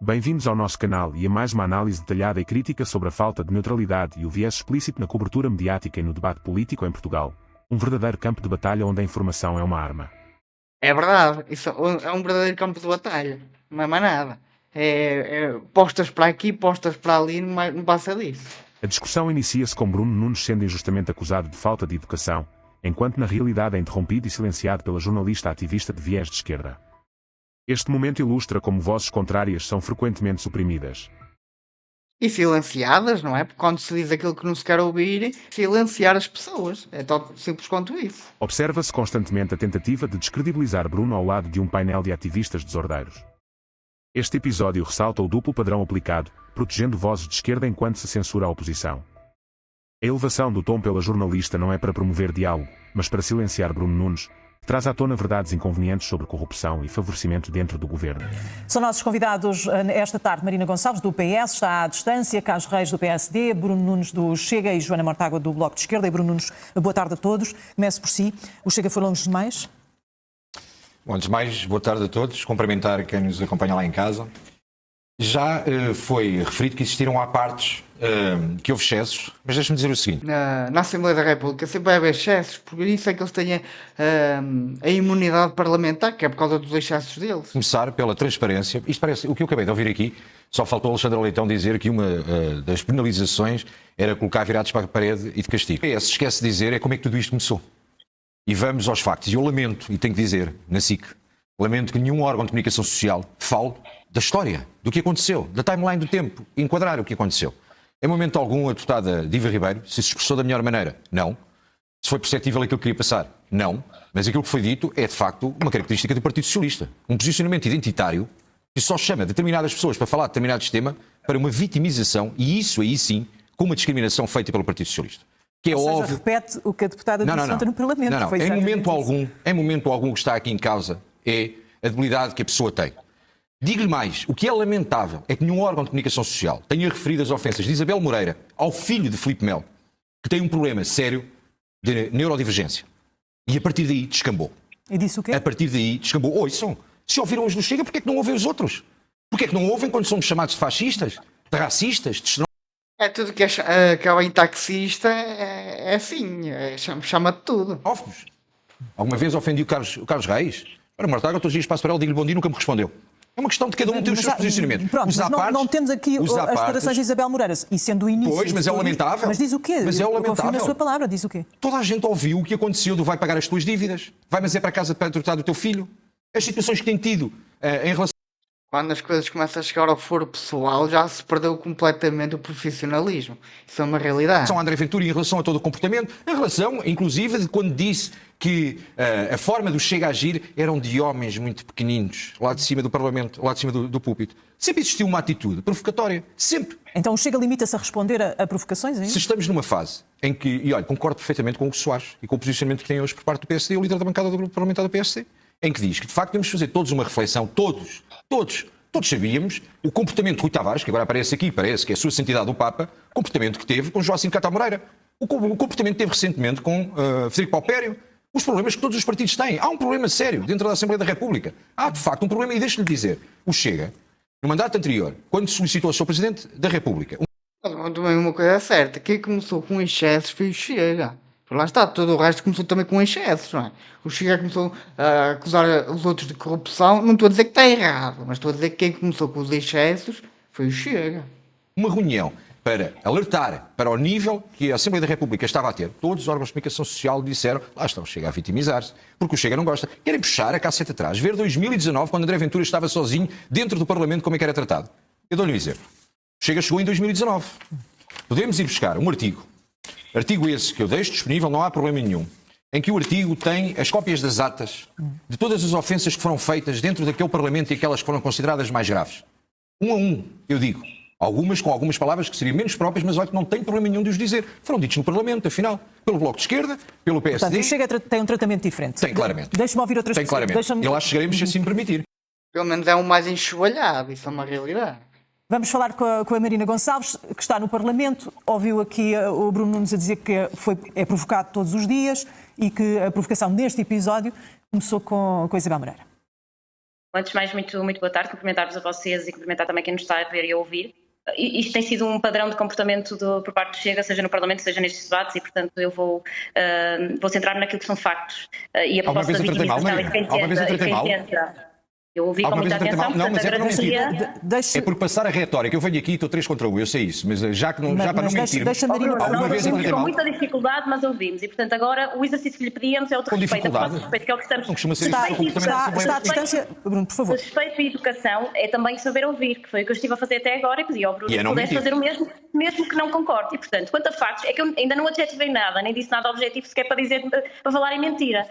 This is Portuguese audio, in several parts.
Bem-vindos ao nosso canal e a mais uma análise detalhada e crítica sobre a falta de neutralidade e o viés explícito na cobertura mediática e no debate político em Portugal. Um verdadeiro campo de batalha onde a informação é uma arma. É verdade, isso é um verdadeiro campo de batalha, não é mais nada. Postas para aqui, postas para ali, não passa disso. A discussão inicia-se com Bruno Nunes sendo injustamente acusado de falta de educação, enquanto na realidade é interrompido e silenciado pela jornalista ativista de viés de esquerda. Este momento ilustra como vozes contrárias são frequentemente suprimidas. E silenciadas, não é? Porque quando se diz aquilo que não se quer ouvir, silenciar as pessoas. É tão simples quanto isso. Observa-se constantemente a tentativa de descredibilizar Bruno ao lado de um painel de ativistas desordeiros. Este episódio ressalta o duplo padrão aplicado, protegendo vozes de esquerda enquanto se censura a oposição. A elevação do tom pela jornalista não é para promover diálogo, mas para silenciar Bruno Nunes, que traz à tona verdades inconvenientes sobre corrupção e favorecimento dentro do governo. São nossos convidados esta tarde Marina Gonçalves, do PS, está à distância, Carlos Reis, do PSD, Bruno Nunes, do Chega e Joana Mortágua, do Bloco de Esquerda. E Bruno Nunes, boa tarde a todos. Começo por si. O Chega foi longe demais? Bom, antes de mais, boa tarde a todos. Cumprimentar quem nos acompanha lá em casa. Já foi referido que existiram à partes que houve excessos, mas deixe-me dizer o seguinte. Na Assembleia da República sempre vai haver excessos, por isso é que eles têm a imunidade parlamentar, que é por causa dos excessos deles. Começar pela transparência. Isto parece, o que eu acabei de ouvir aqui, só faltou Alexandre Leitão dizer que uma das penalizações era colocar virados para a parede e de castigo. Se esquece de dizer é como é que tudo isto começou. E vamos aos factos. E eu lamento, e tenho que dizer, na SIC, lamento que nenhum órgão de comunicação social fale da história, do que aconteceu, da timeline do tempo, enquadrar o que aconteceu. Em momento algum, a deputada Diva Ribeiro se expressou da melhor maneira? Não. Se foi perceptível aquilo que queria passar? Não. Mas aquilo que foi dito é, de facto, uma característica do Partido Socialista. Um posicionamento identitário que só chama determinadas pessoas para falar de determinado tema para uma vitimização, e isso aí sim, com uma discriminação feita pelo Partido Socialista. Que é Ou seja, óbvio... repete o que a deputada disse ontem no Parlamento. Não. Em momento algum o que está aqui em causa é a debilidade que a pessoa tem. Digo-lhe mais, o que é lamentável é que nenhum órgão de comunicação social tenha referido as ofensas de Isabel Moreira ao filho de Filipe Melo, que tem um problema sério de neurodivergência. E a partir daí descambou. E disse o quê? A partir daí descambou. Ouçam, se ouviram os do Chega, porquê é que não ouvem os outros? Porquê é que não ouvem quando somos chamados de fascistas, de racistas, de xenófobos? É tudo que é taxista, é assim, chama de tudo. Alguma vez ofendi o Carlos Reis? Ora, Mortágua, todos os dias passo para ela, digo-lhe bom dia e nunca me respondeu. É uma questão de cada um ter os seus posicionamentos. Pronto, mas não temos aqui as declarações de Isabel Moreira, e sendo o início... Pois, mas é lamentável. Mas diz o quê? Mas é lamentável. Eu confio na sua palavra, diz o quê? Toda a gente ouviu o que aconteceu do vai pagar as tuas dívidas, vai mas é para casa para tratar do teu filho. As situações que tem tido em relação... Quando as coisas começam a chegar ao foro pessoal, já se perdeu completamente o profissionalismo. Isso é uma realidade. São André Ventura em relação a todo o comportamento, em relação, inclusive, de quando disse que a forma do Chega a agir eram de homens muito pequeninos, lá de cima do Parlamento, lá de cima do púlpito. Sempre existiu uma atitude provocatória. Sempre. Então o Chega limita-se a responder a provocações, é isso? Se estamos numa fase em que, e olha, concordo perfeitamente com o Soares e com o posicionamento que tem hoje por parte do PSD, o líder da bancada do grupo parlamentar do PSD, em que diz que, de facto, temos de fazer todos uma reflexão, todos sabíamos o comportamento de Rui Tavares, que agora aparece aqui, parece que é a sua santidade o Papa, o comportamento que teve com Joaquim Cátal Moreira, o comportamento que teve recentemente com Frederico Paupério, os problemas que todos os partidos têm. Há um problema sério dentro da Assembleia da República. Há, de facto, um problema, e deixe-lhe dizer, o Chega, no mandato anterior, quando solicitou ao Sr. Presidente da República... Também uma coisa é certa, quem começou com excessos foi o Chega. Lá está, todo o resto começou também com excessos, não é? O Chega começou a acusar os outros de corrupção. Não estou a dizer que está errado, mas estou a dizer que quem começou com os excessos foi o Chega. Uma reunião para alertar para o nível que a Assembleia da República estava a ter. Todos os órgãos de comunicação social disseram, lá está o Chega a vitimizar-se, porque o Chega não gosta. Querem puxar a caceta atrás, ver 2019, quando André Ventura estava sozinho dentro do Parlamento, como é que era tratado. Eu dou-lhe um exemplo. O Chega chegou em 2019. Podemos ir buscar um artigo esse que eu deixo disponível, não há problema nenhum, em que o artigo tem as cópias das atas de todas as ofensas que foram feitas dentro daquele Parlamento e aquelas que foram consideradas mais graves. Um a um, eu digo. Algumas com algumas palavras que seriam menos próprias, mas olha que não tem problema nenhum de os dizer. Foram ditos no Parlamento, afinal, pelo Bloco de Esquerda, pelo PSD. Portanto, o Chega tem um tratamento diferente. Tem, claramente. Deixa-me ouvir outras pessoas. Tem, claramente. E lá chegaremos, se assim me permitir. Pelo menos é um mais enxovalhado, isso é uma realidade. Vamos falar com a Marina Gonçalves, que está no Parlamento. Ouviu aqui o Bruno Nunes a dizer que é provocado todos os dias e que a provocação neste episódio começou com a Isabel Moreira. Antes de mais, muito boa tarde, cumprimentar-vos a vocês e cumprimentar também quem nos está a ver e a ouvir. Isto tem sido um padrão de comportamento por parte do Chega, seja no Parlamento, seja nestes debates, e portanto eu vou centrar-me naquilo que são factos. E a proposta da vitimização e quem tenta. Eu ouvi com muita atenção, mas é para não mentir. Deixa... É por passar a retórica. Eu venho aqui e estou 3 contra 1, eu sei isso, mas já para não mentir. Deixa Marina alguma vez com muita dificuldade, mas ouvimos. E portanto agora o exercício que lhe pedíamos é o de respeito. Respeito, que é o que estamos... Não costuma ser está à distância. Bruno, por favor. Respeito e educação é também saber ouvir, que foi o que eu estive a fazer até agora, e pedi ao Bruno que pudesse fazer o mesmo que não concorde. E portanto, quanto a factos, é que eu ainda não adjetivei nada, nem disse nada objetivo sequer para dizer, para falar em mentira.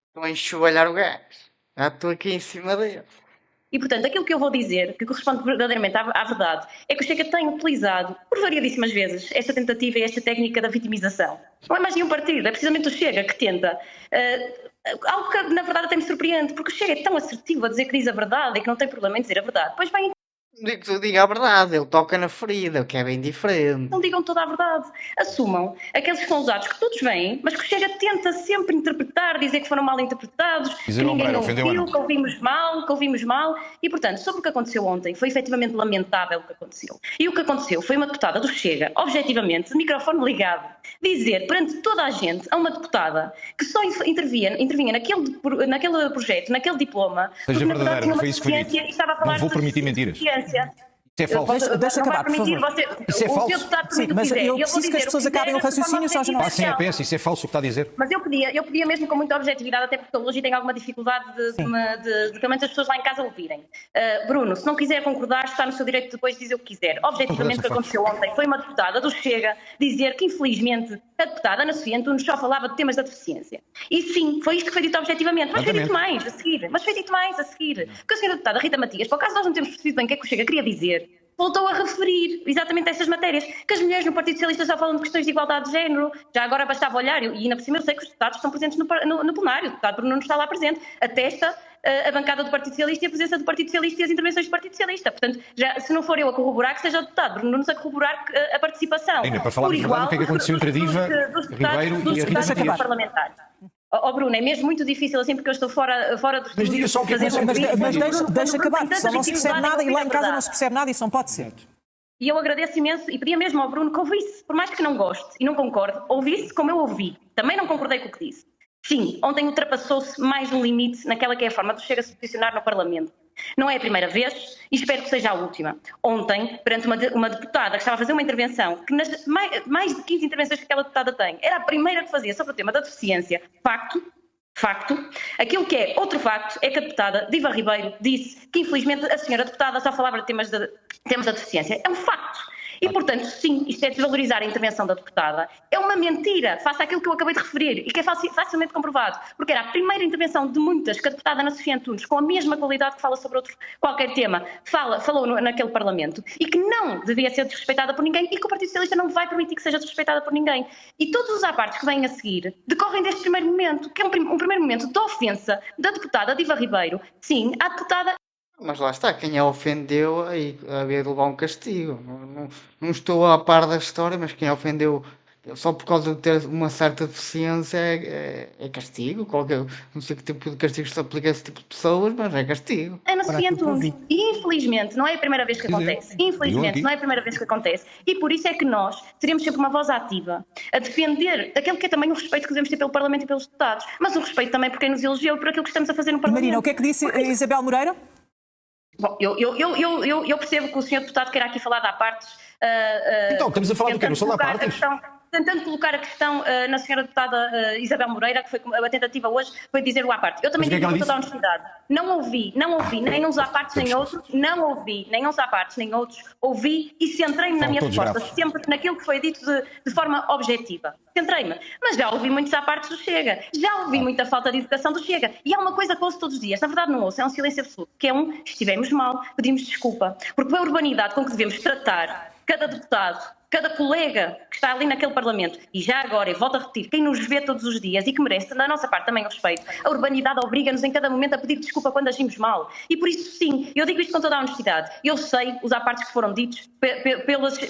Estão a enxovalhar o gás. Já estou aqui em cima dele. E, portanto, aquilo que eu vou dizer, que corresponde verdadeiramente à verdade, é que o Chega tem utilizado, por variadíssimas vezes, esta tentativa e esta técnica da vitimização. Não é mais nenhum partido, é precisamente o Chega que tenta. Algo que, na verdade, até me surpreende, porque o Chega é tão assertivo a dizer que diz a verdade e que não tem problema em dizer a verdade. Pois bem, Diga a verdade, ele toca na ferida, o que é bem diferente. não digam toda a verdade. Assumam aqueles que são usados, que todos vêm, mas que o Chega tenta sempre interpretar, dizer que foram mal interpretados, que ninguém não ouviu, que ouvimos mal. E, portanto, sobre o que aconteceu ontem, foi efetivamente lamentável o que aconteceu. E o que aconteceu foi uma deputada do Chega, objetivamente, de microfone ligado, dizer perante toda a gente, a uma deputada, que só intervinha naquele projeto, naquele diploma, seja verdadeiro, não foi isso que foi dito. Não vou permitir mentiras. Isso é falso. Deixa acabar, por favor. Isso é falso. Sim, mas eu preciso que as pessoas acabem o raciocínio, só já não... Passem a peça, isso é falso o que está a dizer. Mas eu pedia mesmo com muita objetividade, até porque hoje tenho alguma dificuldade de também as pessoas lá em casa ouvirem. Bruno, se não quiser concordar, está no seu direito depois de dizer o que quiser. Objetivamente, o que aconteceu ontem foi uma deputada do Chega dizer que, infelizmente, a deputada Ana Sofia Antunes só falava de temas da deficiência. E sim, foi isto que foi dito objetivamente. Mas foi dito mais a seguir. Porque a senhora deputada Rita Matias, por acaso nós não temos percebido bem o que é que o Chega queria dizer, voltou a referir exatamente estas matérias, que as mulheres no Partido Socialista só falam de questões de igualdade de género, já agora bastava olhar, e ainda por cima eu sei que os deputados estão presentes no plenário, o deputado Bruno não está lá presente, atesta a bancada do Partido Socialista e a presença do Partido Socialista e as intervenções do Partido Socialista. Portanto, se não for eu a corroborar, que seja o deputado Bruno Nunes a corroborar a participação. Ainda para falar de verdade, o que é que aconteceu entre a Diva, Ribeiro e a Rita Matias? Parlamentares. Bruno, é mesmo muito difícil assim porque eu estou fora do estúdio. Mas diga só o que mas deixa acabar, senão não se percebe nada e lá em casa não se percebe nada, isso não pode ser. E eu agradeço imenso e pedia mesmo ao Bruno que ouvisse, por mais que não goste e não concorde, ouvisse como eu ouvi. Também não concordei com o que disse. Sim, ontem ultrapassou-se mais um limite naquela que é a forma de Chega a se posicionar no Parlamento. Não é a primeira vez e espero que seja a última. Ontem, perante uma deputada que estava a fazer uma intervenção, que nas mais de 15 intervenções que aquela deputada tem, era a primeira que fazia sobre o tema da deficiência. Facto. Aquilo que é outro facto é que a deputada Diva Ribeiro disse que, infelizmente, a senhora deputada só falava de temas da deficiência. É um facto. E, portanto, sim, isto é desvalorizar a intervenção da deputada. É uma mentira, face àquilo que eu acabei de referir e que é facilmente comprovado, porque era a primeira intervenção de muitas que a deputada Ana Sofia Antunes, com a mesma qualidade que fala sobre qualquer tema, falou naquele Parlamento e que não devia ser desrespeitada por ninguém e que o Partido Socialista não vai permitir que seja desrespeitada por ninguém. E todos os apartes que vêm a seguir decorrem deste primeiro momento, que é um primeiro momento de ofensa da deputada Diva Ribeiro, sim, à deputada. Mas lá está, quem a ofendeu aí havia de levar um castigo. Não estou a par da história, mas quem a ofendeu só por causa de ter uma certa deficiência é castigo. Não sei que tipo de castigo se aplica a esse tipo de pessoas, mas é castigo. Ana Sofia Antunes, e infelizmente não é a primeira vez que acontece. E por isso é que nós teremos sempre uma voz ativa a defender aquele que é também o respeito que devemos ter pelo Parlamento e pelos deputados, mas um respeito também por quem nos elegeu e por aquilo que estamos a fazer no Parlamento. Marina, o que é que disse Isabel Moreira? Bom, eu percebo que o Sr. Deputado queira aqui falar de apartes. Então, estamos a falar do quê? Não são de apartes? Tentando colocar a questão na Sra. Deputada Isabel Moreira, que foi a tentativa hoje, foi dizer o aparte. Eu também digo com toda a honestidade. Não ouvi nem uns apartes nem outros, ouvi e centrei-me na minha resposta, sempre naquilo que foi dito de forma objetiva. Centrei-me. Mas já ouvi muitos apartes do Chega, já ouvi muita falta de educação do Chega. E há uma coisa que ouço todos os dias, na verdade não ouço, é um silêncio absoluto, que é estivemos mal, pedimos desculpa. Porque a urbanidade com que devemos tratar cada deputado, cada colega que está ali naquele Parlamento, e já agora, e volto a repetir, quem nos vê todos os dias e que merece da nossa parte também o respeito, a urbanidade obriga-nos em cada momento a pedir desculpa quando agimos mal. E por isso sim, eu digo isto com toda a honestidade, eu sei os apartes que foram ditos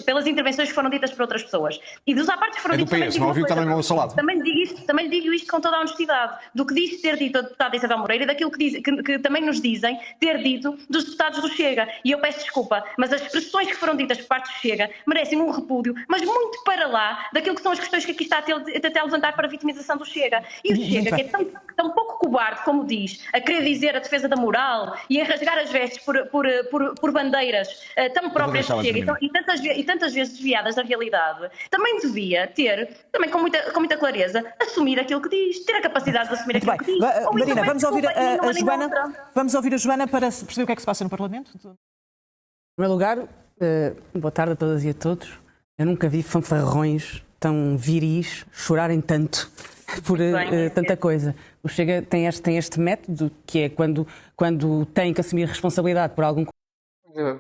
pelas intervenções que foram ditas por outras pessoas. E dos apartes que foram ditos PS, não ouviu que está no meu salado. também digo isto com toda a honestidade, do que diz ter dito a deputada Isabel Moreira e daquilo que também nos dizem ter dito dos deputados do Chega. E eu peço desculpa, mas as expressões que foram ditas por parte do Chega merecem um repúdio, mas muito para lá daquilo que são as questões que aqui está até a levantar para a vitimização do Chega. E o Chega, que é tão pouco cobarde, como diz, a querer dizer a defesa da moral e a rasgar as vestes por bandeiras tão próprias do Chega e tantas vezes desviadas da realidade, também devia ter, também com muita clareza, assumir aquilo que diz, ter a capacidade de assumir aquilo que diz. Marina, vamos ouvir a Joana para perceber o que é que se passa no Parlamento. Em primeiro lugar, boa tarde a todas e a todos. Eu nunca vi fanfarrões tão viris chorarem tanto por tanta coisa. O Chega tem este método que é quando tem que assumir responsabilidade por algum...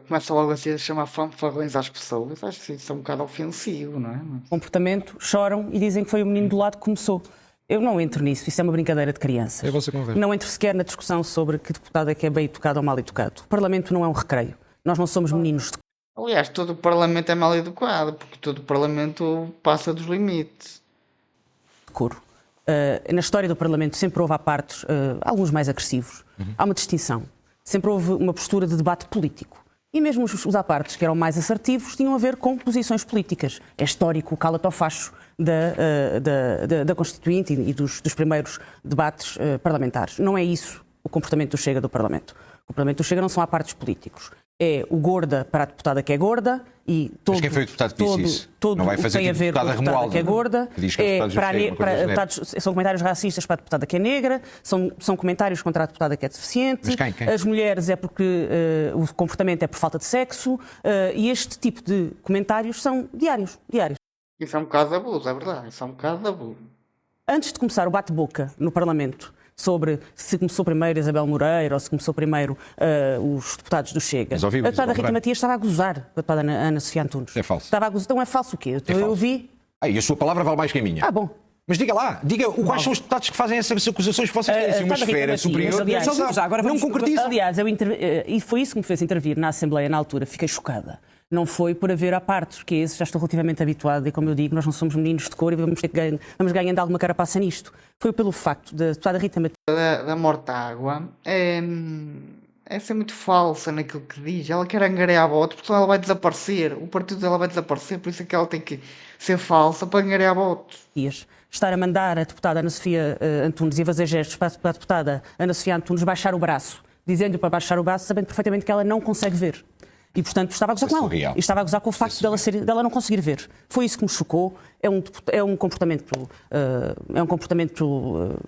Começa logo assim a chamar fanfarrões às pessoas. Acho que isso é um bocado ofensivo, não é? comportamento, choram e dizem que foi o menino do lado que começou. Eu não entro nisso, isso é uma brincadeira de crianças. Não entro sequer na discussão sobre que deputado é que é bem educado ou mal educado. O Parlamento não é um recreio. Nós não somos meninos de... Aliás, todo o Parlamento é mal educado, porque todo o Parlamento passa dos limites. Decoro. Na história do Parlamento sempre houve apartes, alguns mais agressivos. Há uma distinção. Sempre houve uma postura de debate político. E mesmo os apartes que eram mais assertivos tinham a ver com posições políticas. É histórico o cala-te ao facho da Constituinte e dos primeiros debates parlamentares. Não é isso o comportamento do Chega do Parlamento. O Parlamento do Chega não são apartes políticos. É o gorda para a deputada que é gorda e todo... Mas quem foi o deputado que disse isso? Todo não vai fazer tem a ver com a deputada que é gorda. São comentários racistas para a deputada que é negra, são comentários contra a deputada que é deficiente. Mas quem? As mulheres é porque o comportamento é por falta de sexo e este tipo de comentários são diários. Isso é um bocado de abuso, é verdade. Isso é um bocado de abuso. Antes de começar o bate-boca no Parlamento sobre se começou primeiro Isabel Moreira ou se começou primeiro os deputados do Chega, a deputada Rita Matias estava a gozar com a deputada Ana Sofia Antunes. É falso. Estava a gozar. Então é falso o quê? Eu vi... E a sua palavra vale mais que a minha. Ah, bom. Mas diga lá, quais são os deputados que fazem essas acusações que vocês têm assim, uma esfera superior. Não concretizam. Aliás, e foi isso que me fez intervir na Assembleia na altura. Fiquei chocada. Não foi por haver apartes, porque esse já estou relativamente habituado e, como eu digo, nós não somos meninos de cor e vamos ganhando alguma carapaça nisto. Foi pelo facto da deputada Rita Matias... Da Mortágua é ser muito falsa naquilo que diz. Ela quer angariar votos, porque senão ela vai desaparecer. O partido dela vai desaparecer, por isso é que ela tem que ser falsa para angariar votos. Estar a mandar a deputada Ana Sofia Antunes e a fazer gestos para a deputada Ana Sofia Antunes baixar o braço, dizendo-lhe para baixar o braço, sabendo perfeitamente que ela não consegue ver. E, portanto, estava a gozar com ela. E estava a gozar com o facto dela não conseguir ver. Foi isso que me chocou. É um comportamento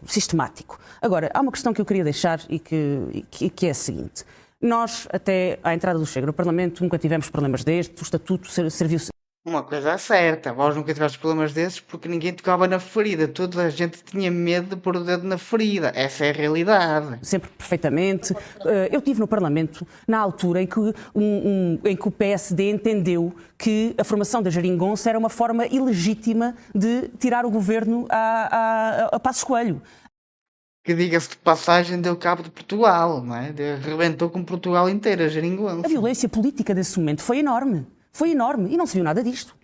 sistemático. Agora, há uma questão que eu queria deixar e que é a seguinte. Nós, até à entrada do Chega no Parlamento, nunca tivemos problemas destes. O Estatuto serviu-se... Uma coisa é certa, vós nunca tiveste problemas desses porque ninguém tocava na ferida. Toda a gente tinha medo de pôr o dedo na ferida. Essa é a realidade. Sempre perfeitamente. Eu estive no Parlamento na altura em que o PSD entendeu que a formação da Geringonça era uma forma ilegítima de tirar o governo a Passos Coelho. Que, diga-se de passagem, deu cabo de Portugal, não é? Arrebentou com Portugal inteiro, a Geringonça. A violência política desse momento foi enorme. Foi enorme e não se viu nada disto.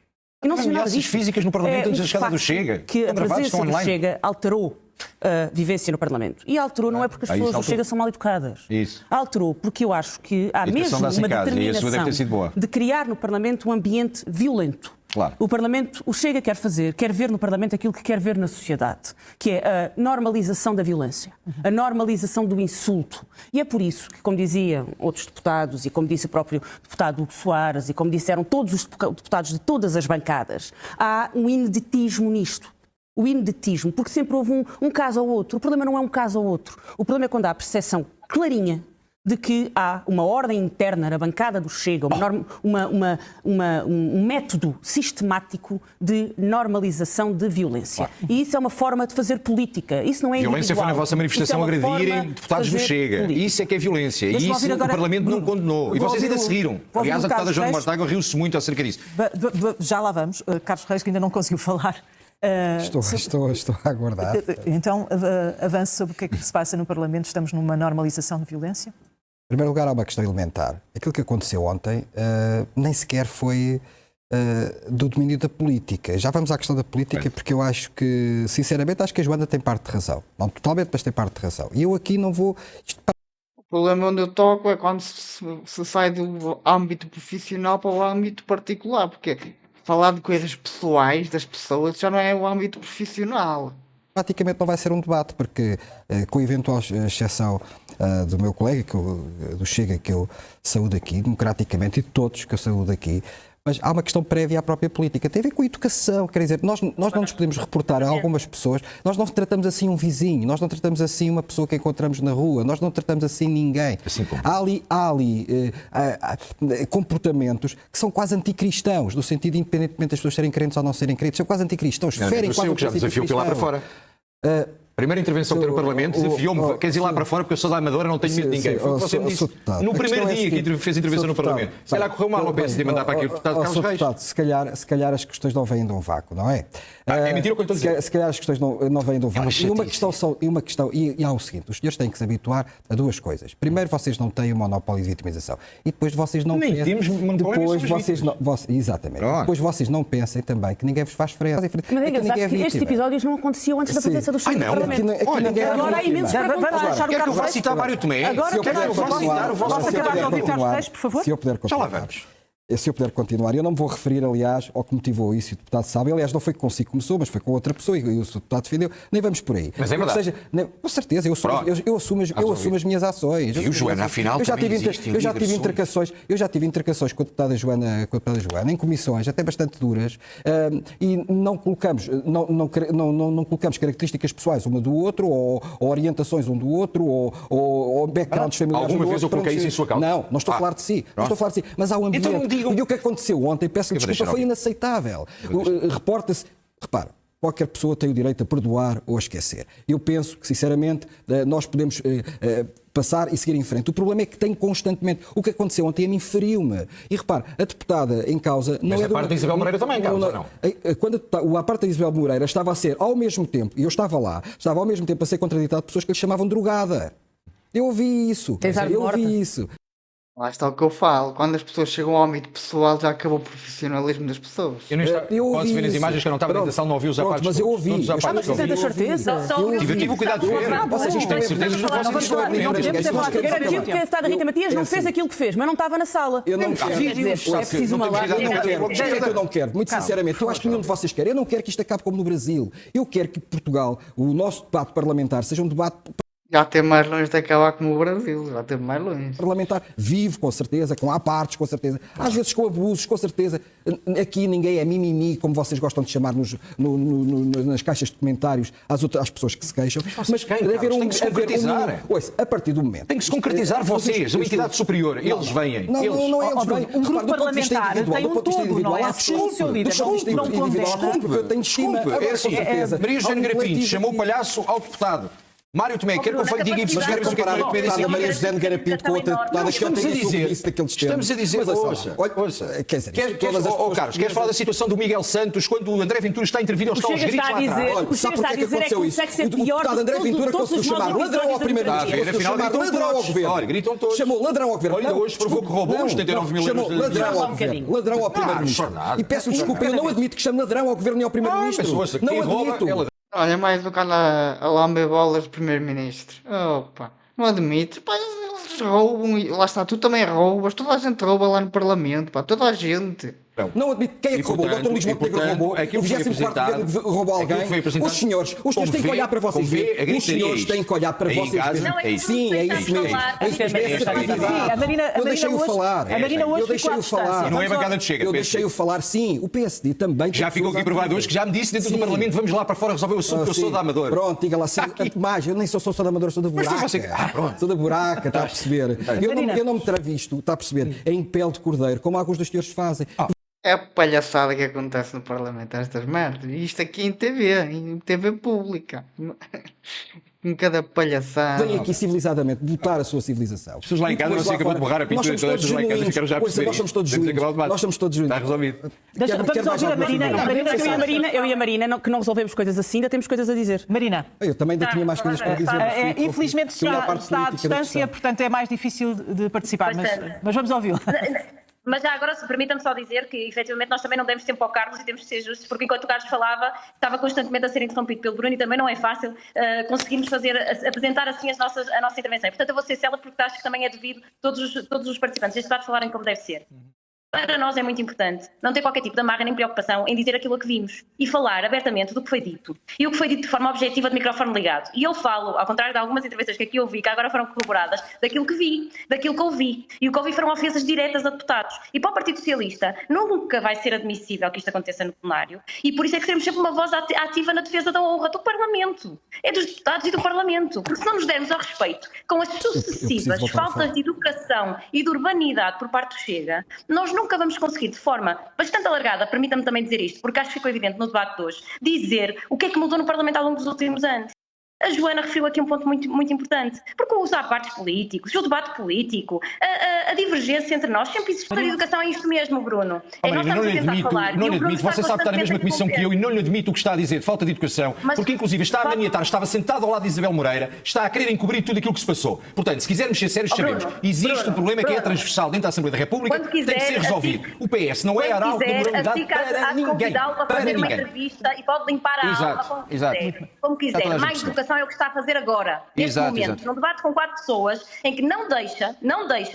Ameaças físicas no Parlamento antes da chegada do Chega. Que a presença do Chega alterou a vivência no Parlamento. E alterou não é porque as pessoas do Chega são mal educadas. Isso. Alterou porque eu acho que há mesmo uma determinação de criar no Parlamento um ambiente violento. Claro. O Chega quer ver no Parlamento aquilo que quer ver na sociedade, que é a normalização da violência, a normalização do insulto. E é por isso que, como diziam outros deputados, e como disse o próprio deputado Hugo Soares, e como disseram todos os deputados de todas as bancadas, há um ineditismo nisto. O ineditismo, porque sempre houve um caso ou outro. O problema não é um caso ou outro. O problema é quando há a percepção clarinha de que há uma ordem interna na bancada do Chega, um método sistemático de normalização de violência. E isso é uma forma de fazer política. Isso não é individual. Violência foi na vossa manifestação agredirem deputados do Chega. Política. Isso é que é violência. E Deixa-me isso ouvir agora- o Parlamento não Bruno, condenou. E vou vocês ouvir ainda o- seguiram. vou ouvir Aliás, o a deputada Carlos Joana Reis. Mortágua riu-se muito acerca disso. Já lá vamos. Carlos Reis, que ainda não conseguiu falar. Estou a aguardar. Então, avance sobre o que é que se passa no Parlamento. Estamos numa normalização de violência? Em primeiro lugar, há uma questão elementar. Aquilo que aconteceu ontem nem sequer foi do domínio da política. Já vamos à questão da política, porque eu acho que, sinceramente, acho que a Joana tem parte de razão. Não totalmente, mas tem parte de razão. E eu aqui não vou... O problema onde eu toco é quando se sai do âmbito profissional para o âmbito particular, porque falar de coisas pessoais das pessoas já não é o âmbito profissional. Praticamente não vai ser um debate, porque com a eventual exceção do meu colega, do Chega, que eu saúdo aqui, democraticamente, e de todos que eu saúdo aqui, mas há uma questão prévia à própria política. Tem a ver com a educação, quer dizer, nós não nos podemos reportar a algumas pessoas, nós não tratamos assim um vizinho, nós não tratamos assim uma pessoa que encontramos na rua, nós não tratamos assim ninguém. Assim como? Há ali comportamentos que são quase anticristãos, no sentido, independentemente das pessoas serem crentes ou não serem crentes, são quase anticristãos, ferem quase Eu o que já princípio desafiou para lá para cristão. fora. Primeira intervenção que teve no Parlamento, desafiou-me. Queres ir lá sim. para fora porque eu sou da Amadora, não tenho medo de ninguém. Foi o que você me disse no primeiro dia que fez intervenção no Parlamento. Se calhar correu mal ao PSD mandar para aqui o deputado Carlos Reis. Se calhar as questões não vêm de um vácuo, não é? É mentira o que eu estou a dizer. Se calhar as questões não vêm de um vácuo. chatice. E há o seguinte, os senhores têm que se habituar a duas coisas. Primeiro, vocês não têm o monopólio de vitimização. E depois vocês não Nem pensem... temos monopólio, Depois somos vocês não... Exatamente. Pronto. Depois vocês não pensem também que ninguém vos faz frente. Mas é que engraçado ninguém é que estes vítima. episódios não aconteciam antes da Sim. presença do Chega no não. Parlamento. Aqui ninguém é Agora há vítima. imensos para contar. Achar o Quer que eu Carlos vá Reis? citar Mário Tomé? Agora Se eu quero puder vou continuar, citar o vosso Posso acabar de ouvir Carlos Reis, por favor? Se eu puder Já continuar. lá vamos. Se eu puder continuar, eu não me vou referir, aliás, ao que motivou isso, e o deputado sabe. Aliás, não foi consigo que começou, mas foi com outra pessoa, e o deputado defendeu. Nem vamos por aí. Mas é verdade. Com certeza, eu assumo as minhas ações. E o Joana, afinal, também existe eu já tive ligações. intercações com a deputada Joana, em comissões, até bastante duras, e não colocamos características pessoais uma do outro, ou orientações um do outro, ou backgrounds familiares. Alguma um do vez eu outro, coloquei isso em sua causa? Não estou a falar de si. Não estou a falar de si. Mas há um ambiente. Então não digam. E o que aconteceu ontem, peço-lhe Eu vou desculpa, deixar foi ouvir. inaceitável. Reporta-se. Repara, qualquer pessoa tem o direito a perdoar ou a esquecer. Eu penso que, sinceramente, nós podemos passar e seguir em frente. O problema é que tem constantemente. O que aconteceu ontem a mim feriu-me. E repare, a deputada em causa... Mas a parte da Isabel Moreira também, Carlos, ou não? Quando a parte da Isabel Moreira estava a ser, ao mesmo tempo, e eu estava lá, estava ao mesmo tempo a ser contraditado por pessoas que lhe chamavam drogada. Eu ouvi isso. Eu ouvi isso. Lá está o que eu falo. Quando as pessoas chegam ao âmbito pessoal, já acabou o profissionalismo das pessoas. Eu não estava, Eu ouvi podes ver nas isso. imagens que eu não estava dentro da sala, não ouvi os Pronto, apartes. mas eu ouvi. Todos os Eu apartes estava que eu Tens a ouvi. certeza? Tive o cuidado de ver. Vocês Isto tem certeza Não nos vossos podemos falar instrumentos. que a deputada Rita Matias não fez aquilo que fez, mas não estava na sala. Eu não quero. Quer dizer, é preciso uma não larga. tenho Eu não quero. Não, Eu não quero. Muito sinceramente, eu acho que nenhum de vocês quer. Eu não quero que isto acabe como no Brasil. Eu quero que Portugal, o nosso debate parlamentar, seja um debate Já tem mais longe de acabar como o Brasil. Já tem mais longe. parlamentar vivo, com certeza, com apartes, com certeza. Às vezes com abusos, com certeza. Aqui ninguém é mimimi, como vocês gostam de chamar nas caixas de comentários às pessoas que se queixam. Mas quem, Carlos? Tem que se concretizar. Ouça, a partir do momento... Tem que se concretizar vocês, uma entidade superior. Eles vêm. Não, Eles. não é eles vêm. Um grupo Repare, do ponto de vista parlamentar individual, tem do um ponto de vista todo, não é? individual, O seu líder do ponto de vista não individual, condena. porque eu tenho estima. Desculpe, Agora, é assim, com certeza, Maria José há um Garapinto coletivo chamou que- palhaço ao deputado. Mário Tomé, quer que eu Bruno, diga isso? mas Quer comparar a deputada Maria José de Garapinto com outra deputada que eu Estamos a tenho dizer, isso daqueles estamos a dizer, termos. Mas, ouça, olha, quer dizer, Queres, todas as pessoas Carlos, queres falar da situação do Miguel Santos quando o André Ventura está a intervir, ele está aos Chega gritos está lá a dizer- atrás? Olha, O sabe que está a porquê que dizer é que aconteceu isso? consegue ser O pior deputado do André que Ventura todos conseguiu os chamar nossos ladrão ao episódios primeiro-ministro. da Está a ver, Conseguiu afinal chamar gritam ladrão ao todos. governo. Olha, gritam todos. Chamou ladrão ao governo. Olha, Não, hoje provou que roubou não, os 79 mil chamou euros de- ladrão Só ao um bocadinho. governo. Ladrão ao primeiro-ministro. nada. E peço desculpa, eu não admito que chame ladrão ao governo e ao primeiro-ministro. Mas ouça, Não quem rouba admito. é ladrão. Olha, mais do que anda a lamber bolas do primeiro-ministro. Opa, não admito. Pá, eles roubam e lá está, tu também roubas. Toda a gente rouba lá no Parlamento, pá, toda a gente. Não admito. Quem é que roubou? O Dr. Luís Montenegro roubou. O 24º roubou alguém. Os senhores têm que olhar para vocês. Os senhores têm que olhar para vocês. Sim, é isso mesmo. Eu deixei-o falar. Eu deixei-o falar. Não é a bancada de Chega. Eu deixei-o falar, sim. O PSD também. Já ficou aqui provado hoje que já me disse dentro do Parlamento, vamos lá para fora resolver o assunto, que eu sou da Amadora. Pronto, diga lá. Mais, eu nem sou da Amadora, sou da Buraca. Sou da Buraca, está a perceber? Eu não me travisto, está a perceber? Em pele de cordeiro, como alguns dos senhores fazem. É a palhaçada que acontece no Parlamento, estas merdas. E isto aqui em TV pública. Com cada palhaçada. Vem aqui civilizadamente botar a sua civilização. As pessoas lá em casa não sei acabou de borrar a pintura de todas as pessoas lá em casa, ficaram já a perceber. Nós somos todos juntos. Está resolvido. Vamos ouvir a Marina. Eu e a Marina, que não resolvemos coisas assim, ainda temos coisas a dizer. Marina. Eu também ainda tinha mais coisas para dizer. Infelizmente está à distância, portanto é mais difícil de participar, mas vamos ouvi-lo. Mas já agora, permita-me só dizer que, efetivamente, nós também não demos tempo ao Carlos e temos que ser justos, porque enquanto o Carlos falava, estava constantemente a ser interrompido pelo Bruno e também não é fácil conseguirmos apresentar assim a nossa intervenção. Portanto, eu vou ser célere porque acho que também é devido todos os participantes deste debate falarem como deve ser. Para nós é muito importante não ter qualquer tipo de amarra nem preocupação em dizer aquilo a que vimos e falar abertamente do que foi dito. E o que foi dito de forma objetiva de microfone ligado. E eu falo, ao contrário de algumas intervenções que aqui ouvi, que agora foram corroboradas, daquilo que vi, daquilo que ouvi. E o que ouvi foram ofensas diretas a deputados. E para o Partido Socialista nunca vai ser admissível que isto aconteça no plenário. E por isso é que seremos sempre uma voz ativa na defesa da honra do Parlamento. É dos deputados e do Parlamento. Porque se não nos dermos ao respeito com as sucessivas faltas de educação e de urbanidade por parte do Chega, nós nunca vamos conseguir, de forma bastante alargada, permita-me também dizer isto, porque acho que ficou evidente no debate de hoje, dizer o que é que mudou no Parlamento ao longo dos últimos anos. A Joana referiu aqui um ponto muito, muito importante, porque o usar partes políticos, o debate político, a divergência entre nós, sempre existe. A educação é isto mesmo, Bruno. Não lhe admito, você sabe estar na mesma comissão que eu e não lhe admito o que está a dizer de falta de educação, porque inclusive está a maniatar, estava sentado ao lado de Isabel Moreira, está a querer encobrir tudo aquilo que se passou. Portanto, se quisermos ser sérios, sabemos. Existe um problema que é transversal dentro da Assembleia da República, tem que ser resolvido. O PS não é arauto de moralidade para ninguém. Para ninguém. Uma entrevista e pode limpar a alma como quiser. Mais educação é o que está a fazer agora, neste momento, num debate com 4 pessoas, em que não deixa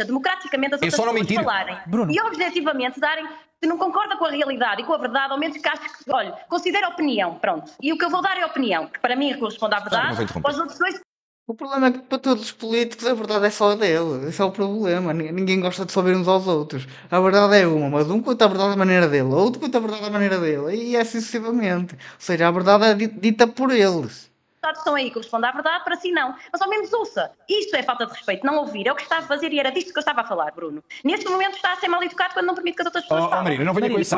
democraticamente as outras pessoas falarem. Bruno. E objetivamente darem, se não concorda com a realidade e com a verdade, ao menos que acho que, olha, considera opinião, pronto. E o que eu vou dar é opinião, que para mim corresponde à verdade, para os outros dois. O problema é que para todos os políticos a verdade é só dele. Esse é o problema. Ninguém gosta de só ver uns aos outros. A verdade é uma, mas um conta a verdade da maneira dele, outro conta a verdade da maneira dele. E é sucessivamente. Ou seja, a verdade é dita por eles. Estão aí que corresponde à verdade, para si não. Mas ao menos ouça. Isto é falta de respeito, não ouvir. É o que está a fazer e era disto que eu estava a falar, Bruno. Neste momento está a ser mal educado quando não permite que as outras pessoas falem. Marina, não venha com isso.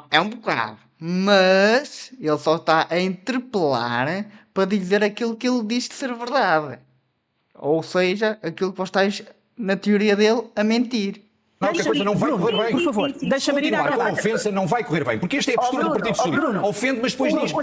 É um bocado. Mas ele só está a interpelar para dizer aquilo que ele diz de ser verdade. Ou seja, aquilo que vós estáis, na teoria dele, a mentir. Não, que a coisa não vai correr bem. Por favor, deixa a Marina acabar. A ofensa não vai correr bem, porque esta é a postura do Partido Socialista. Ofende, mas depois diz.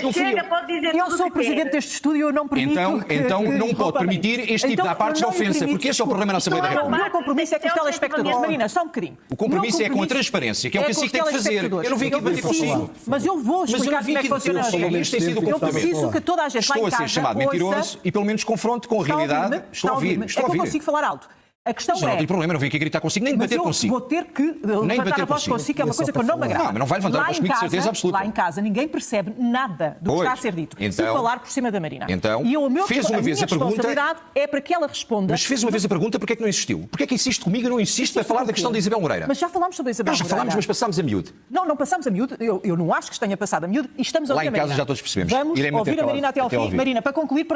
Eu sou o presidente deste estúdio e eu não permito Então não pode permitir este tipo de apartes de ofensa, porque este é o problema na Assembleia da República. O meu compromisso é com os telespectadores. Marina, só um bocadinho. O compromisso é com a transparência, que é o que a SIC tem que fazer. Eu não vim aqui debater consigo. Mas eu vou explicar como é que funciona. Isto tem sido o Eu preciso que toda a gente lá em casa estou a ser chamado mentiroso e pelo menos confronte com a realidade. Estou a ouvir. É que eu consigo falar alto. A questão não tem problema, não vim aqui gritar consigo, nem debater consigo. Vou ter que levantar a voz consigo, que é uma coisa que eu não me agrada. Não, mas não vai levantar a voz comigo, de certeza absoluta. Lá em casa ninguém percebe nada do que está a ser dito, se falar por cima da Marina. Então, e o meu fez uma vez a responsabilidade é para que ela responda. Mas fez uma vez a pergunta, porque é que não insistiu? Porque é que insiste comigo e não insiste para falar da questão da Isabel Moreira? Mas já falámos sobre a Isabel Moreira. Já falámos, mas passámos a miúdo. Não passámos a miúdo. Eu não acho que tenha passado a miúdo e estamos a ouvir a Marina. Lá em casa já todos percebemos. Vamos ouvir a Marina até ao fim. Marina, para concluir,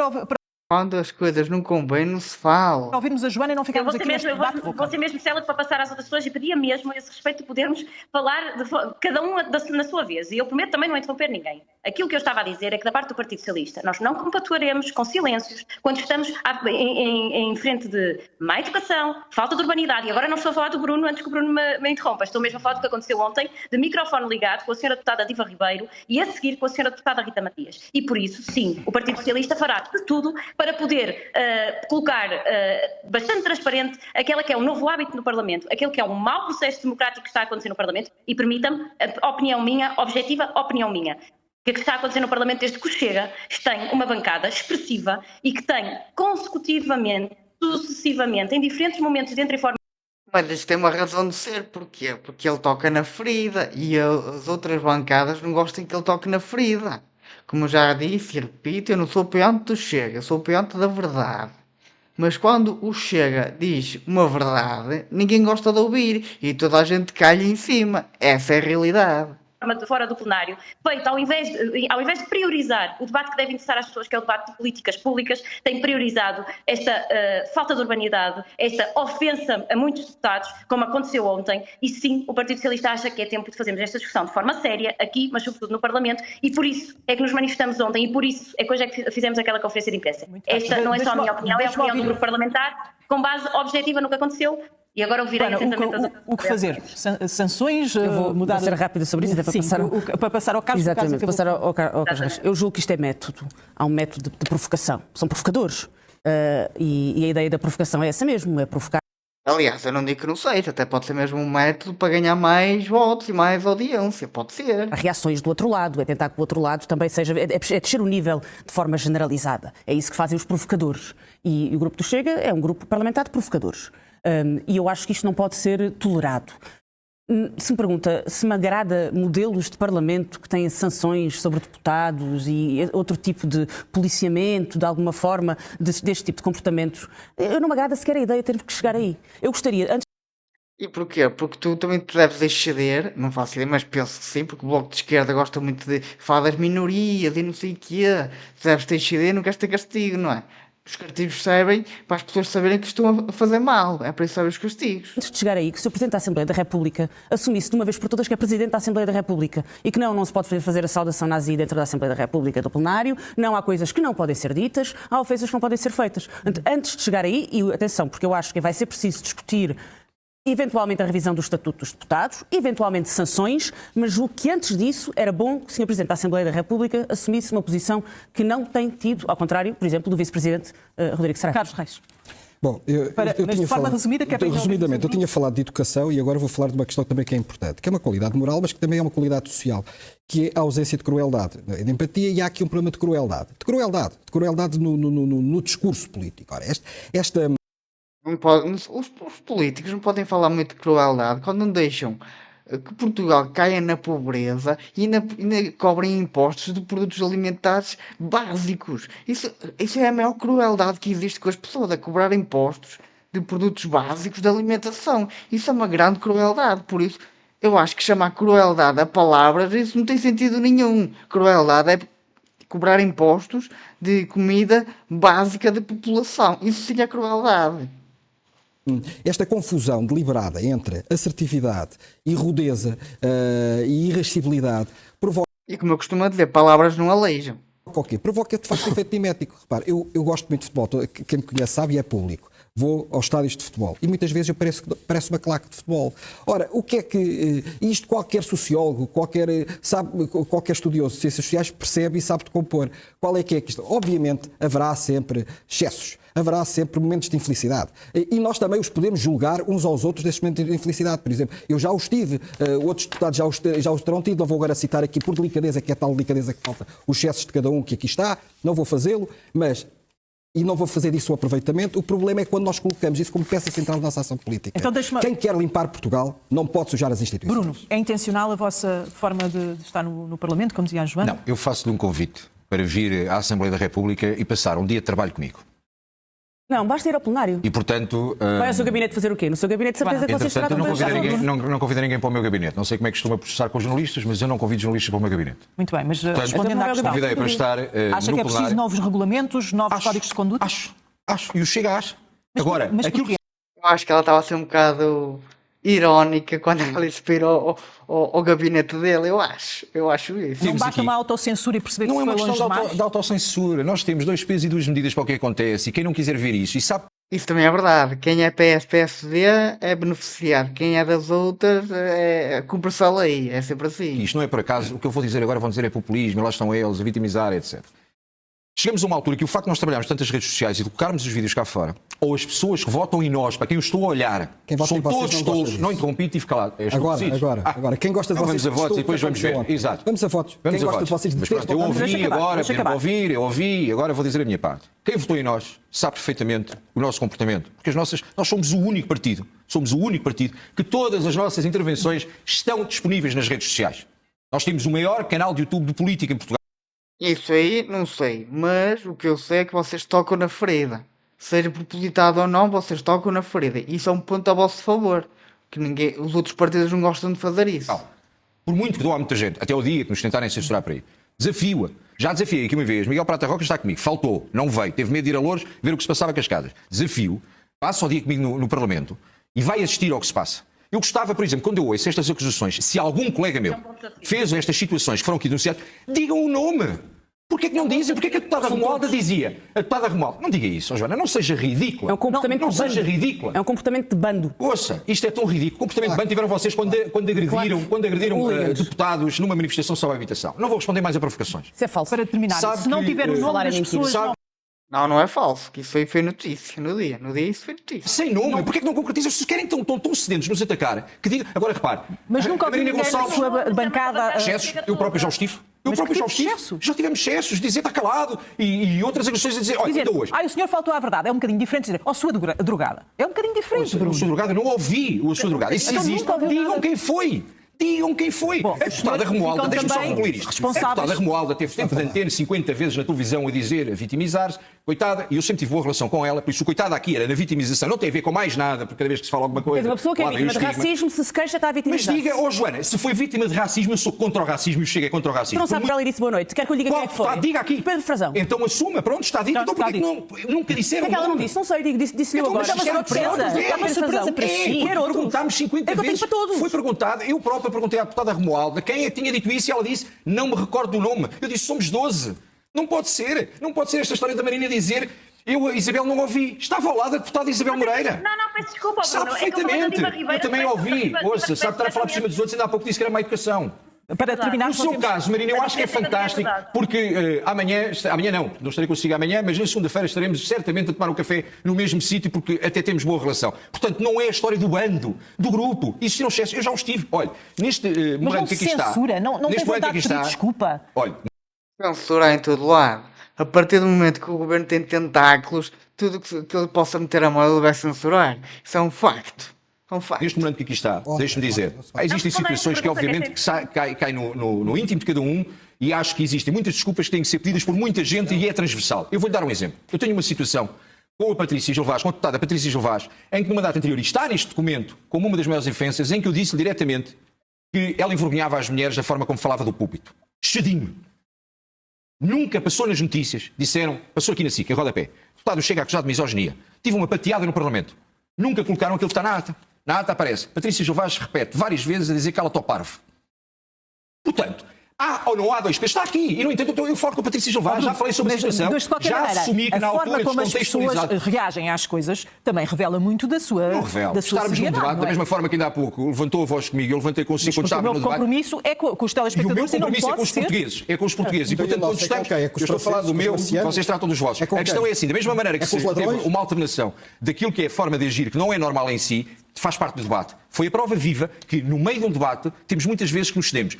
quando as coisas não convêm, não se fala. Ouvirmos a Joana e não ficarmos aqui neste debate. Vou ser mesmo célere para passar às outras pessoas e pedia mesmo a esse respeito de podermos falar de cada um na sua vez. E eu prometo também não interromper ninguém. Aquilo que eu estava a dizer é que da parte do Partido Socialista nós não compatuaremos com silêncios quando estamos em frente de má educação, falta de urbanidade. E agora não estou a falar do Bruno antes que o Bruno me interrompa. Estou mesmo a falar do que aconteceu ontem, de microfone ligado com a senhora deputada Diva Ribeiro e a seguir com a senhora deputada Rita Matias. E por isso, sim, o Partido Socialista fará de tudo para poder colocar bastante transparente aquela que é um novo hábito no Parlamento, aquele que é um mau processo democrático que está a acontecer no Parlamento e permita-me, opinião minha, objetiva, opinião minha, que está a acontecer no Parlamento desde que o Chega tem uma bancada expressiva e que tem consecutivamente, sucessivamente, em diferentes momentos dentro e fora Mas isto tem uma razão de ser, porquê? Porque ele toca na ferida e as outras bancadas não gostam que ele toque na ferida. Como eu já disse e repito, eu não sou peante do Chega, eu sou peante da verdade. Mas quando o Chega diz uma verdade, ninguém gosta de ouvir e toda a gente cai em cima. Essa é a realidade. Fora do plenário, feito ao invés de priorizar o debate que deve interessar às pessoas, que é o debate de políticas públicas, tem priorizado esta falta de urbanidade, esta ofensa a muitos deputados, como aconteceu ontem, e sim, o Partido Socialista acha que é tempo de fazermos esta discussão de forma séria, aqui, mas sobretudo no Parlamento, e por isso é que nos manifestamos ontem, e por isso é que hoje é que fizemos aquela conferência de imprensa. Esta não é só a minha opinião, é a opinião do grupo parlamentar, com base objetiva no que aconteceu. E agora ouvirei atentamente o que fazer? Sanções? Vou ser rápida sobre isso, até para Sim, passar, para passar ao Carlos. exatamente, para passar ao Carlos. Eu julgo que isto é método. Há um método de provocação. São provocadores. E a ideia da provocação é essa mesmo, é provocar. Aliás, eu não digo que não seja, até pode ser mesmo um método para ganhar mais votos e mais audiência, pode ser. Reações do outro lado, é tentar que o outro lado também seja. É descer o nível de forma generalizada. É isso que fazem os provocadores. E o grupo do Chega é um grupo parlamentar de provocadores. E eu acho que isto não pode ser tolerado. Se me pergunta se me agrada modelos de parlamento que têm sanções sobre deputados e outro tipo de policiamento, de alguma forma, deste tipo de comportamentos, eu não me agrada sequer a ideia de termos que chegar aí. Eu gostaria, antes. E porquê? Porque tu também te deves exceder, não faço ideia, mas penso que sim, porque o Bloco de Esquerda gosta muito de falar das minorias e não sei o quê. Tu deves te exceder e não queres ter castigo, não é? Os castigos servem para as pessoas saberem que estão a fazer mal, é para isso servem os castigos. Antes de chegar aí, que o Sr. Presidente da Assembleia da República assumisse de uma vez por todas que é Presidente da Assembleia da República e que não se pode fazer a saudação nazi dentro da Assembleia da República, do plenário, não há coisas que não podem ser ditas, há ofensas que não podem ser feitas. Antes de chegar aí, e atenção, porque eu acho que vai ser preciso discutir eventualmente a revisão do Estatuto dos Deputados, eventualmente sanções, mas julgo que antes disso era bom que o Sr. Presidente da Assembleia da República assumisse uma posição que não tem tido, ao contrário, por exemplo, do Vice-Presidente Rodrigo Saraiva. Carlos Reis. Bom, mas de forma resumida, que é para resumidamente, eu tinha falado de educação e agora vou falar de uma questão também que é importante, que é uma qualidade moral, mas que também é uma qualidade social, que é a ausência de crueldade, de empatia, e há aqui um problema de crueldade. De crueldade no discurso político. Ora, esta Não pode, os políticos não podem falar muito de crueldade quando não deixam que Portugal caia na pobreza e ainda cobrem impostos de produtos alimentares básicos. Isso é a maior crueldade que existe com as pessoas, é cobrar impostos de produtos básicos de alimentação. Isso é uma grande crueldade, por isso eu acho que chamar crueldade a palavras, isso não tem sentido nenhum. Crueldade é cobrar impostos de comida básica da população. Isso sim é crueldade. Esta confusão deliberada entre assertividade e rudeza e irascibilidade provoca. E como eu costumo dizer, palavras não aleijam. O quê? Provoca de facto efeito mimético. Repare, eu gosto muito de futebol, quem me conhece sabe e é público. Vou aos estádios de futebol e muitas vezes eu pareço uma claque de futebol. Ora, o que é que isto qualquer sociólogo, qualquer estudioso de ciências sociais percebe e sabe decompor? Qual é que é a questão? Obviamente haverá sempre excessos, haverá sempre momentos de infelicidade. E nós também os podemos julgar uns aos outros desses momentos de infelicidade. Por exemplo, eu já os tive, outros deputados já os terão tido, não vou agora citar aqui por delicadeza, que é tal delicadeza que falta os excessos de cada um que aqui está, não vou fazê-lo, mas... E não vou fazer disso um aproveitamento. O problema é quando nós colocamos isso como peça central da nossa ação política. Então, quem quer limpar Portugal não pode sujar as instituições. Bruno, é intencional a vossa forma de estar no Parlamento, como dizia a Joana? Não, eu faço-lhe um convite para vir à Assembleia da República e passar um dia de trabalho comigo. Não, basta ir ao plenário. E, portanto... Vai ao seu gabinete fazer o quê? No seu gabinete, de certeza que vocês Entretanto, tratam não convido ninguém para o meu gabinete. Não sei como é que costuma processar com os jornalistas, mas eu não convido jornalistas para o meu gabinete. Muito bem, mas Portanto, respondendo à questão... convidei para estar Acha no que é preciso plenário. novos regulamentos, novos códigos de conduta? Acho. E o Chega acha. Agora, mas aquilo que... Eu acho que ela estava a ser um bocado irónica quando ela disse para ir ao gabinete dele. Eu acho isso. Não basta aqui. uma autocensura e perceber Não que é uma foi longe questão demais? de autocensura. Nós temos 2 pesos e 2 medidas para o que acontece. E quem não quiser ver isso e sabe... Isso também é verdade. Quem é PS, PSD é beneficiado. Quem é das outras cumpre-se a lei. É sempre assim. Isto não é por acaso. O que eu vou dizer agora vão dizer é populismo, e lá estão eles a vitimizar, etc. chegamos a uma altura que o facto de nós trabalharmos tantas redes sociais e de colocarmos os vídeos cá fora, ou as pessoas que votam em nós, para quem eu estou a olhar, Quem vota são em vocês todos não gosta tolos, disso. não interrompi, tive calado. Agora, quem gosta de então vocês... vamos a votos e estou- depois vamos ver. votos. Exato. Vamos a votos. Vamos Quem a gosta de votos. vocês... Mas detesta pronto, eu votar Deixa ouvi acabar, agora, deixa pediram para acabar. ouvir, eu ouvi, agora vou dizer a minha parte. Quem votou em nós sabe perfeitamente o nosso comportamento, porque nós somos o único partido, que todas as nossas intervenções estão disponíveis nas redes sociais. Nós temos o maior canal de YouTube de política em Portugal. Isso aí, não sei. Mas o que eu sei é que vocês tocam na ferida. Seja propositado ou não, vocês tocam na ferida. Isso é um ponto a vosso favor. Que os outros partidos não gostam de fazer isso. Por muito que dou a muita gente, até o dia que nos tentarem censurar por aí, desafio-a. Já desafiei aqui uma vez, Miguel Prata Roca está comigo, faltou, não veio, teve medo de ir a Louros ver o que se passava com as casas. Desafio, passa o dia comigo no Parlamento e vai assistir ao que se passa. Eu gostava, por exemplo, quando eu ouço estas acusações, se algum colega meu fez estas situações que foram aqui denunciadas, digam o nome. Porquê que não dizem? Porquê que a deputada Romualda dizia? A deputada Romualda, não diga isso, Joana, não seja ridícula. É um comportamento não de bando. seja ridícula. É um comportamento de bando. Ouça, isto é tão ridículo. Comportamento de bando tiveram vocês quando agrediram deputados numa manifestação sobre a habitação. Não vou responder mais a provocações. Isso é falso. Para terminar, Sabe se não que, tiver o nome falar das em mentiras. pessoas... Sabe- Não é falso. Que isso aí foi notícia no dia. No dia isso foi notícia. Sem nome, porquê que não concretizam? Se querem tão sedentos nos atacar, que diga. Agora repare, Mas nunca a ouvi Marina ninguém na Gonçalves, sua bancada... excessos, eu próprio já os tive. Mas que tipo de excesso? Já tivemos excessos, dizer está calado e outras agressões a dizer, olha, Dizer, ainda hoje. o senhor faltou à verdade. É um bocadinho diferente dizer, sua drogada. É um bocadinho diferente, O Bruno. sua drogada, eu não ouvi o sua drogada. Isso Então existe. nunca ouviu Digam nada. quem foi. Digam quem foi. Bom, A deputada os senhores Romualda, ficam deixa-me só também concluir isto. A responsáveis. deputada Romualda teve tempo de antena 50 vezes na televisão a dizer, a vitimizar-se. Coitada, e eu sempre tive boa relação com ela, por isso o coitada aqui era na vitimização. Não tem a ver com mais nada, porque cada vez que se fala alguma coisa. Mas uma pessoa que é lá vem o vítima de estigma. racismo, se se queixa, está a Mas vitimizar. diga, Joana, se foi vítima de racismo, eu sou contra o racismo e o Chega é contra o racismo. Tu não sabes para ela disse boa noite. Quer que eu lhe diga quem é que foi? Diga aqui. Pedro Frazão. Então assuma, pronto, está dito. Já Então está porquê que não, nunca disseram Porquê que ela não nome? disse? Não sei, disse-lhe Então, agora. mas Isto é uma surpresa. é É uma surpresa para si. Quer outro. Perguntámos 50 É que eu tenho vezes. para todos. Foi perguntado, eu próprio perguntei à deputada Romualda quem é que tinha dito isso e ela disse, não me recordo do nome. Eu disse, somos 12. Não pode ser esta história da Marina dizer, eu, a Isabel, não ouvi. Estava ao lado da deputada Isabel Moreira. Não, peço desculpa, Sabe Bruno. É que eu falei da perfeitamente. Diva Ribeiro, Eu também peço ouvi. desculpa, Ouça, sabe estar a falar por cima dos outros, ainda há pouco disse que era má educação. Para terminar, No seu caso, Marina, eu acho que é fantástico, porque amanhã não estarei consigo amanhã, mas na segunda-feira estaremos certamente a tomar um café no mesmo sítio, porque até temos boa relação. Portanto, não é a história do bando, do grupo. Isso não excesso. Eu já os tive. Olha, neste Mas não morando que se aqui está. censura, não tem neste morando que vontade aqui de pedir está. desculpa. Olha, Censurar em todo lado. A partir do momento que o governo tem tentáculos, tudo que ele possa meter a mão ele vai censurar. Isso é um facto. É um facto. neste momento que aqui está, deixe-me dizer, existem situações que obviamente que caem no íntimo de cada um e acho que existem muitas desculpas que têm que ser pedidas por muita gente e é transversal. Eu vou-lhe dar um exemplo. Eu tenho uma situação com a Patrícia Gil Vaz, com a deputada Patrícia Gil Vaz, em que numa data anterior, e está neste documento como uma das maiores ofensas, em que eu disse diretamente que ela envergonhava as mulheres da forma como falava do púlpito. Cedinho. Nunca passou nas notícias, disseram, passou aqui na SIC, em rodapé. O deputado chega acusado de misoginia. Tive uma pateada no Parlamento. Nunca colocaram aquilo que está na ata. Na ata aparece. Patrícia Gil Vaz repete várias vezes a dizer que ela está parvo. Portanto, há ou não há dois pesos. Está aqui. E, no entanto, eu falo com a Patrícia Gil Vaz, já falei sobre a situação. Mas, de qualquer já maneira, assumi que a na forma altura como as pessoas descontextualizado. reagem às coisas também revela muito da sua Não revela. da sua Estarmos num seriedade, debate, não da é? mesma forma que ainda há pouco levantou a voz comigo, eu levantei consigo Mas quando o estava meu no debate. compromisso é com os E o meu telespectadores e não compromisso é com pode os ser... portugueses. É com os portugueses. E, Então, portanto, não quando sei estamos... com quem? É com os Eu estou a falar do franceses, meu, com os marcianos? vocês tratam dos vossos. É com A questão quem? é assim, da mesma maneira que É com os se teve ladrões? uma alternação daquilo que é a forma de agir, que não é normal em si, faz parte do debate. Foi a prova viva que, no meio de um debate, temos muitas vezes que nos cedemos.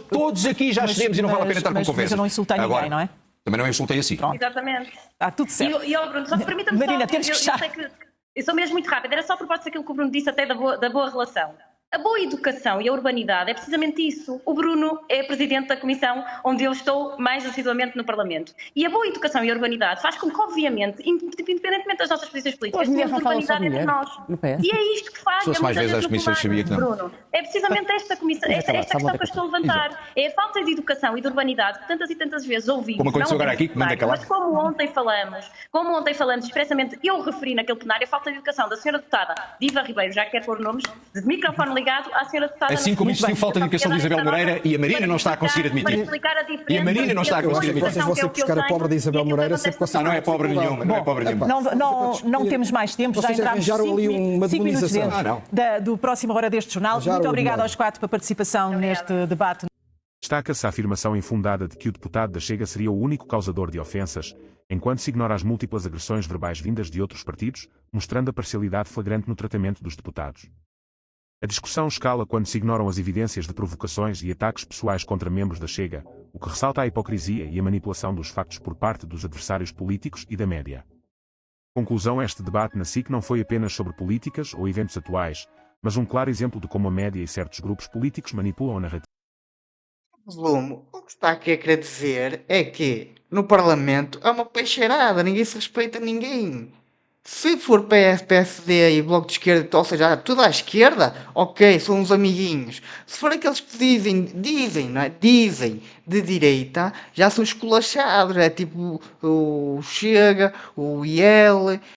Todos aqui já cedemos e não vale a pena estar com mas conversa. eu não insultei ninguém, Agora, não é? Também não insultei assim. Exatamente. Está tudo certo. E Bruno, só permita-me só... Marina, temos que eu fechar. sei que eu sou mesmo muito rápida. Era só a propósito daquilo que o Bruno disse até da boa relação. A boa educação e a urbanidade é precisamente isso. O Bruno é presidente da comissão onde eu estou mais assiduamente no Parlamento. E a boa educação e a urbanidade faz com que, obviamente, independentemente das nossas posições políticas, As mulheres tenhamos não falam só urbanidade de entre mulher, nós. no PS. E é isto que faz. Se fosse mais vezes às comissões, sabia que não. Bruno. É precisamente esta questão que eu estou a levantar. É a falta de educação e de urbanidade que tantas e tantas vezes ouvimos. Como aconteceu não agora aqui, que manda calar. Mas como ontem falamos expressamente, eu referi naquele plenário a falta de educação da senhora deputada Diva Ribeiro, já quer pôr nomes, de microfone ligado à senhora deputada... Assim como existiu falta de educação de Isabel Moreira e a Marina não está a conseguir admitir. E a Marina não está a conseguir admitir. Vocês vão sempre buscar a pobre de Isabel Moreira sempre com Não é pobre nenhuma, não é pobre nenhuma. Não temos mais tempo, já Vocês entramos arranjaram ali uma 5 minutos demonização. dentro do próxima hora deste jornal. Arranjaram Muito uma obrigada demora. aos 4 pela participação neste debate. Destaca-se a afirmação infundada de que o deputado da Chega seria o único causador de ofensas, enquanto se ignora as múltiplas agressões verbais vindas de outros partidos, mostrando a parcialidade flagrante no tratamento dos deputados. A discussão escala quando se ignoram as evidências de provocações e ataques pessoais contra membros da Chega, o que ressalta a hipocrisia e a manipulação dos factos por parte dos adversários políticos e da média. Conclusão: este debate na SIC não foi apenas sobre políticas ou eventos atuais, mas um claro exemplo de como a média e certos grupos políticos manipulam a narrativa. Resumo, o que está aqui a querer dizer é que no Parlamento há uma peixeirada, ninguém se respeita ninguém. Se for PS, PSD e Bloco de Esquerda, ou seja, tudo à esquerda, ok, são uns amiguinhos. Se for aqueles que dizem, não é? Dizem de direita, já são esculachados, é tipo o Chega, o IL,